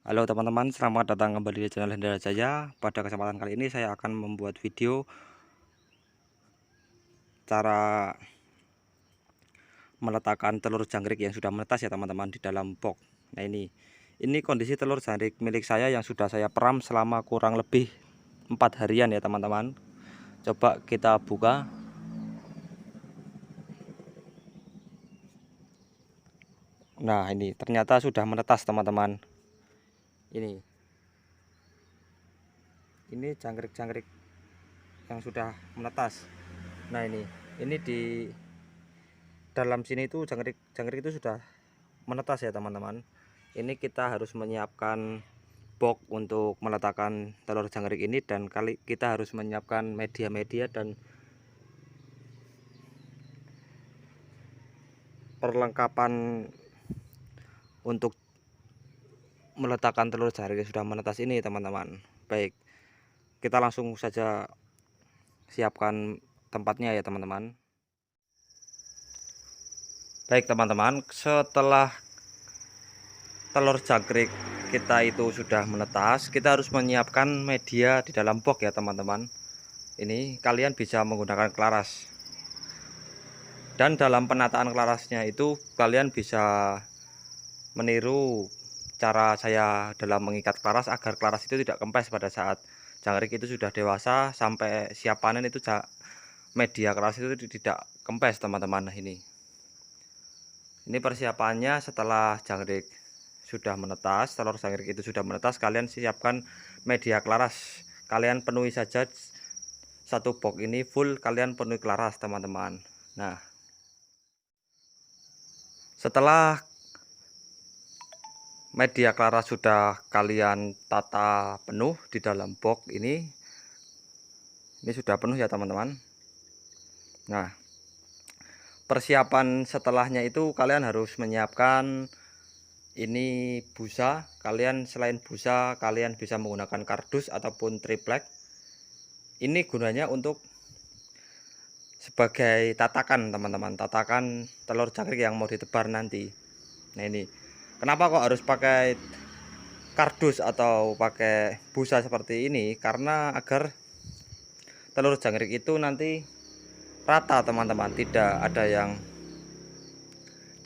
Halo teman-teman, selamat datang kembali di channel Hendra Jaya. Pada kesempatan kali ini saya akan membuat video cara meletakkan telur jangkrik yang sudah menetas ya teman-teman di dalam box. Nah ini kondisi telur jangkrik milik saya yang sudah saya peram selama kurang lebih 4 harian ya teman-teman. Coba kita buka. Nah ini ternyata sudah menetas teman-teman. Ini jangkrik-jangkrik yang sudah menetas. Nah ini di dalam sini itu jangkrik itu sudah menetas ya teman-teman. Ini kita harus menyiapkan box untuk meletakkan telur jangkrik ini, dan kita harus menyiapkan media-media dan perlengkapan untuk meletakkan telur jangkrik yang sudah menetas ini teman-teman. Baik, kita langsung saja siapkan tempatnya ya teman-teman. Baik teman-teman, setelah telur jangkrik kita itu sudah menetas, kita harus menyiapkan media di dalam box ya teman-teman. Ini kalian bisa menggunakan kelaras, dan dalam penataan kelarasnya itu kalian bisa meniru cara saya dalam mengikat kelaras agar kelaras itu tidak kempes pada saat jangkrik itu sudah dewasa sampai siap panen. Itu media kelaras itu tidak kempes teman-teman. Nah ini persiapannya. Setelah jangkrik sudah menetas, telur jangkrik itu sudah menetas, kalian siapkan media kelaras. Kalian penuhi saja satu box ini full, kalian penuhi kelaras teman-teman. Nah setelah media kelaras sudah kalian tata penuh di dalam box ini sudah penuh ya teman-teman. Nah persiapan setelahnya itu kalian harus menyiapkan ini busa. Kalian selain busa, kalian bisa menggunakan kardus ataupun triplek. Ini gunanya untuk sebagai tatakan teman-teman, tatakan telur jangkrik yang mau ditebar nanti. Nah ini kenapa kok harus pakai kardus atau pakai busa seperti ini, karena agar telur jangkrik itu nanti rata teman-teman, tidak ada yang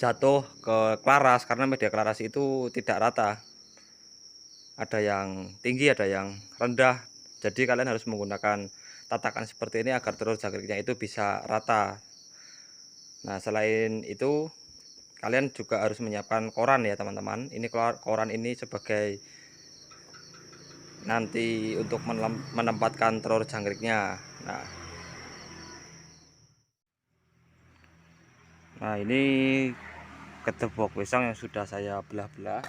jatuh ke kelaras, karena media kelaras itu tidak rata, ada yang tinggi ada yang rendah. Jadi kalian harus menggunakan tatakan seperti ini agar telur jangkriknya itu bisa rata. Nah selain itu kalian juga harus menyiapkan koran ya teman-teman. Ini koran ini sebagai nanti untuk menempatkan telur jangkriknya. Nah ini kedebok pisang yang sudah saya belah-belah.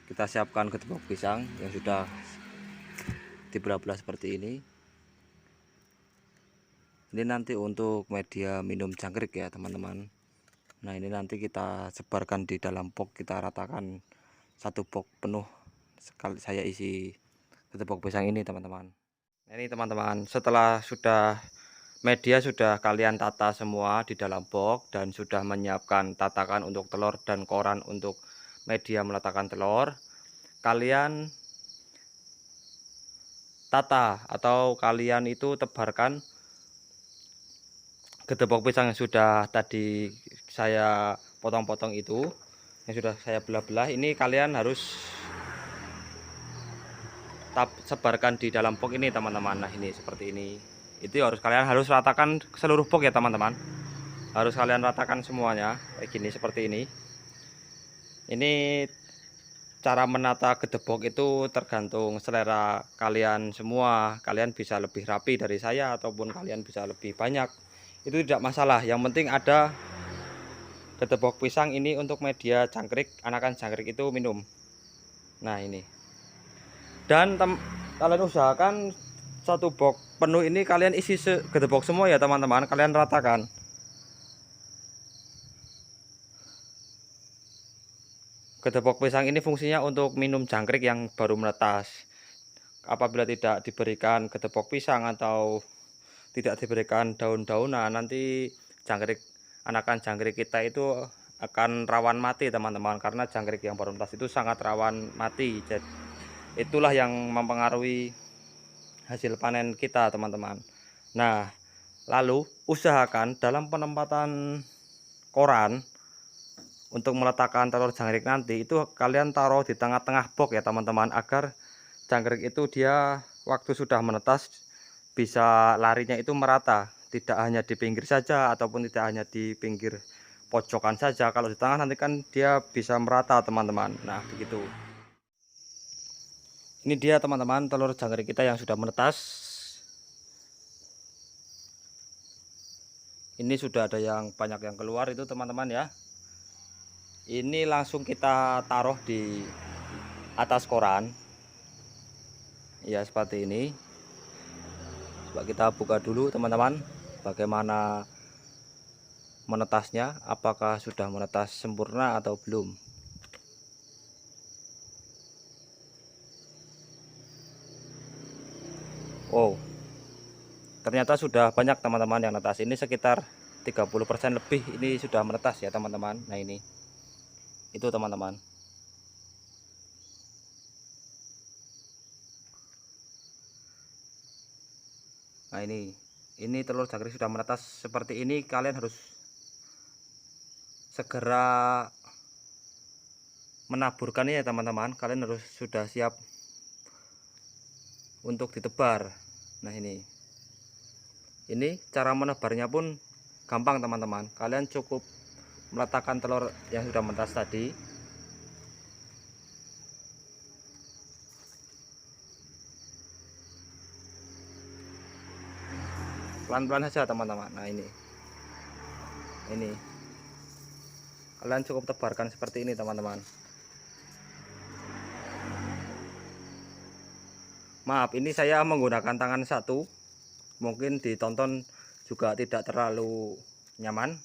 Kita siapkan kedebok pisang yang sudah dibelah-belah seperti ini. Ini nanti untuk media minum jangkrik ya teman-teman. Nah ini nanti kita sebarkan di dalam box, kita ratakan satu box penuh sekali saya isi kedebok pisang ini teman-teman. Nah, ini teman-teman, setelah media sudah kalian tata semua di dalam box dan sudah menyiapkan tatakan untuk telur dan koran untuk media meletakkan telur, kalian tata atau kalian itu tebarkan gedebok pisang yang sudah tadi saya potong-potong itu, yang sudah saya belah-belah. Ini kalian harus sebarkan di dalam box ini teman-teman. Nah ini seperti ini, itu kalian harus ratakan seluruh box ya teman-teman, harus kalian ratakan semuanya kayak gini seperti ini. Ini cara menata gedebok itu tergantung selera kalian semua. Kalian bisa lebih rapi dari saya ataupun kalian bisa lebih banyak, itu tidak masalah. Yang penting ada gedebok pisang ini untuk media jangkrik, anakan jangkrik itu minum. Nah ini, dan kalian usahakan satu box penuh ini kalian isi gedebok semua ya teman-teman, kalian ratakan. Gedebok pisang ini fungsinya untuk minum jangkrik yang baru menetas. Apabila tidak diberikan gedebok pisang atau tidak diberikan daun-daunan, nanti anakan jangkrik kita itu akan rawan mati teman-teman, karena jangkrik yang baru menetas itu sangat rawan mati. Jadi itulah yang mempengaruhi hasil panen kita teman-teman. Nah, lalu usahakan dalam penempatan koran untuk meletakkan telur jangkrik nanti itu kalian taruh di tengah-tengah box ya teman-teman, agar jangkrik itu dia waktu sudah menetas bisa larinya itu merata, tidak hanya di pinggir saja ataupun tidak hanya di pinggir pojokan saja. Kalau di tengah nanti kan dia bisa merata teman-teman. Nah begitu. Ini dia teman-teman telur jangkrik kita yang sudah menetas. Ini sudah ada yang banyak yang keluar itu teman-teman ya. Ini langsung kita taruh di atas koran ya, seperti ini. Coba kita buka dulu teman-teman, bagaimana menetasnya, apakah sudah menetas sempurna atau belum. Oh, ternyata sudah banyak teman-teman yang menetas. Ini sekitar 30% lebih ini sudah menetas ya teman-teman. Nah ini itu teman-teman. Nah ini telur jangkrik sudah menetas seperti ini. Kalian harus segera menaburkannya ya teman-teman. Kalian harus sudah siap untuk ditebar. Nah ini cara menebarnya pun gampang teman-teman. Kalian cukup meletakkan telur yang sudah menetas tadi, pelan-pelan saja teman-teman. Nah ini kalian cukup tebarkan seperti ini teman-teman. Maaf, ini saya menggunakan tangan satu, mungkin ditonton juga tidak terlalu nyaman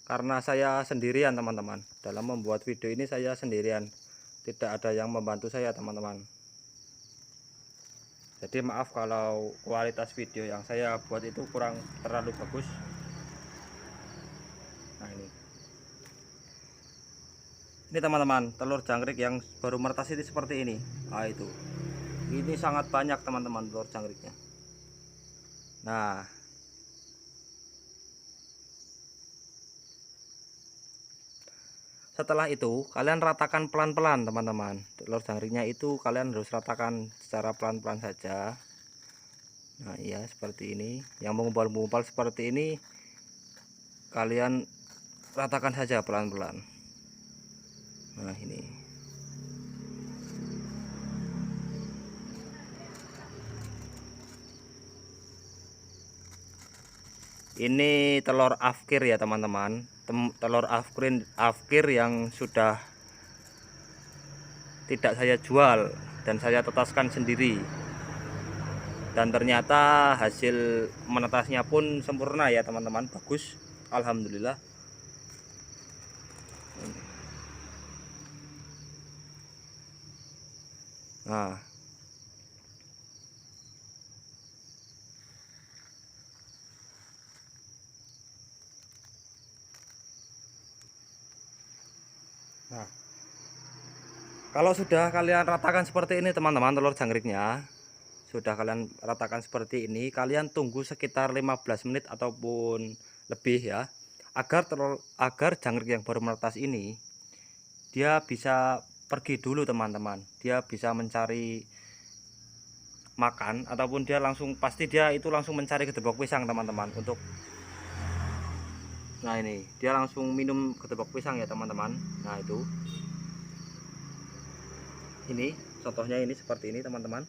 karena saya sendirian teman-teman. Dalam membuat video ini saya sendirian, tidak ada yang membantu saya teman-teman. Jadi maaf kalau kualitas video yang saya buat itu kurang terlalu bagus. Nah ini teman-teman telur jangkrik yang baru menetas ini seperti ini. Nah ini sangat banyak teman-teman telur jangkriknya. Nah setelah itu kalian ratakan pelan-pelan teman-teman. Telur jangkriknya itu kalian harus ratakan secara pelan-pelan saja. Nah iya seperti ini. Yang mengumpal-mengumpal seperti ini kalian ratakan saja pelan-pelan. Nah ini telur afkir ya teman-teman. Telur afkir yang sudah tidak saya jual dan saya tetaskan sendiri, dan ternyata hasil menetasnya pun sempurna ya teman-teman, bagus, alhamdulillah. Nah kalau sudah kalian ratakan seperti ini teman-teman, telur jangkriknya sudah kalian ratakan seperti ini, kalian tunggu sekitar 15 menit ataupun lebih ya, agar jangkrik yang baru menetas ini dia bisa pergi dulu teman-teman. Dia bisa mencari makan ataupun dia langsung, pasti dia itu langsung mencari gedebok pisang teman-teman untuk. Nah ini dia langsung minum gedebok pisang ya teman-teman. Nah ini contohnya ini seperti ini teman-teman.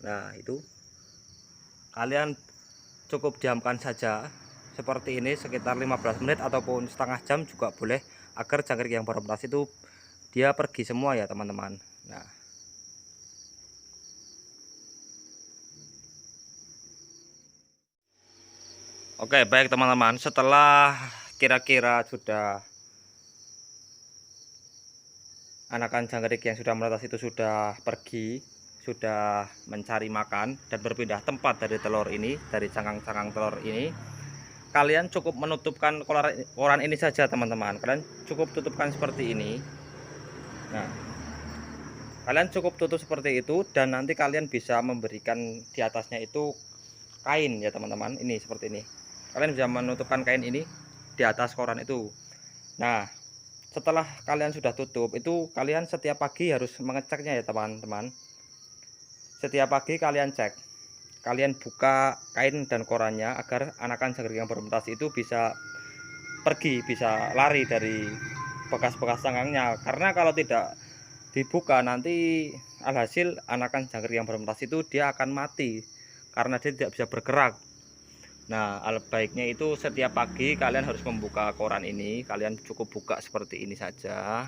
Nah kalian cukup diamkan saja seperti ini sekitar 15 menit ataupun setengah jam juga boleh, agar jangkrik yang baru menetas itu dia pergi semua ya teman-teman. Nah oke baik teman-teman, setelah kira-kira sudah anakan jangkrik yang sudah menetas itu sudah pergi, sudah mencari makan dan berpindah tempat dari telur ini, dari cangkang-cangkang telur ini, kalian cukup menutupkan koran ini saja teman-teman. Kalian cukup tutupkan seperti ini. Nah, kalian cukup tutup seperti itu, dan nanti kalian bisa memberikan di atasnya itu kain ya teman-teman. Ini seperti ini, kalian bisa menutupkan kain ini di atas koran itu. Nah, setelah kalian sudah tutup itu, kalian setiap pagi harus mengeceknya ya teman-teman. Setiap pagi kalian cek, kalian buka kain dan korannya agar anakan jangkrik yang bermutasi itu bisa pergi, bisa lari dari bekas-bekas cangkangnya. Karena kalau tidak dibuka, nanti alhasil anakan jangkrik yang bermutasi itu dia akan mati karena dia tidak bisa bergerak. Nah, baiknya itu setiap pagi kalian harus membuka koran ini. Kalian cukup buka seperti ini saja.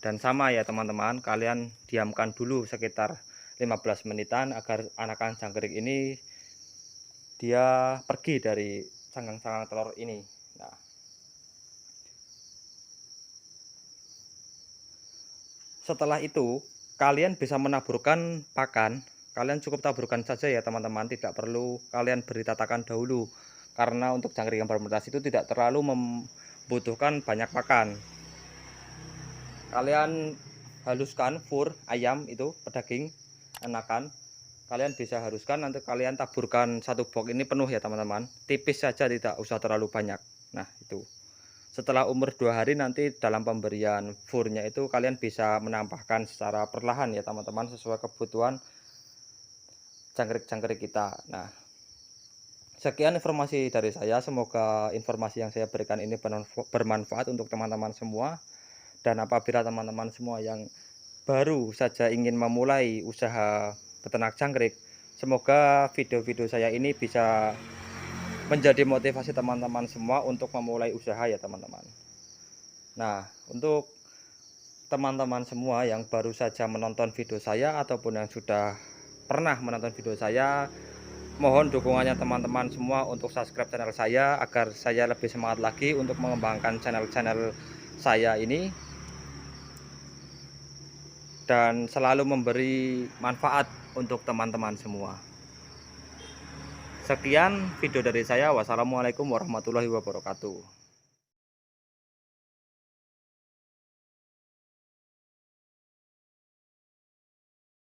Dan sama ya teman-teman, kalian diamkan dulu sekitar 15 menitan agar anakan jangkrik ini dia pergi dari cangkang-cangkang telur ini. Nah, setelah itu kalian bisa menaburkan pakan. Kalian cukup taburkan saja ya teman-teman, tidak perlu kalian beri tatakan dahulu, karena untuk jangkrik yang bermutasi itu tidak terlalu membutuhkan banyak pakan. Kalian haluskan fur ayam itu, pedaging anakan, kalian bisa haluskan, nanti kalian taburkan satu box ini penuh ya teman-teman, tipis saja, tidak usah terlalu banyak. Nah, itu setelah umur 2 hari nanti dalam pemberian furnya itu kalian bisa menambahkan secara perlahan ya teman-teman, sesuai kebutuhan jangkrik-jangkrik kita. Nah, sekian informasi dari saya, semoga informasi yang saya berikan ini bermanfaat untuk teman-teman semua. Dan apabila teman-teman semua yang baru saja ingin memulai usaha peternak jangkrik, semoga video-video saya ini bisa menjadi motivasi teman-teman semua untuk memulai usaha ya teman-teman. Nah, untuk teman-teman semua yang baru saja menonton video saya ataupun yang sudah pernah menonton video saya, mohon dukungannya teman-teman semua untuk subscribe channel saya agar saya lebih semangat lagi untuk mengembangkan channel-channel saya ini dan selalu memberi manfaat untuk teman-teman semua. Sekian video dari saya. Wassalamualaikum warahmatullahi wabarakatuh.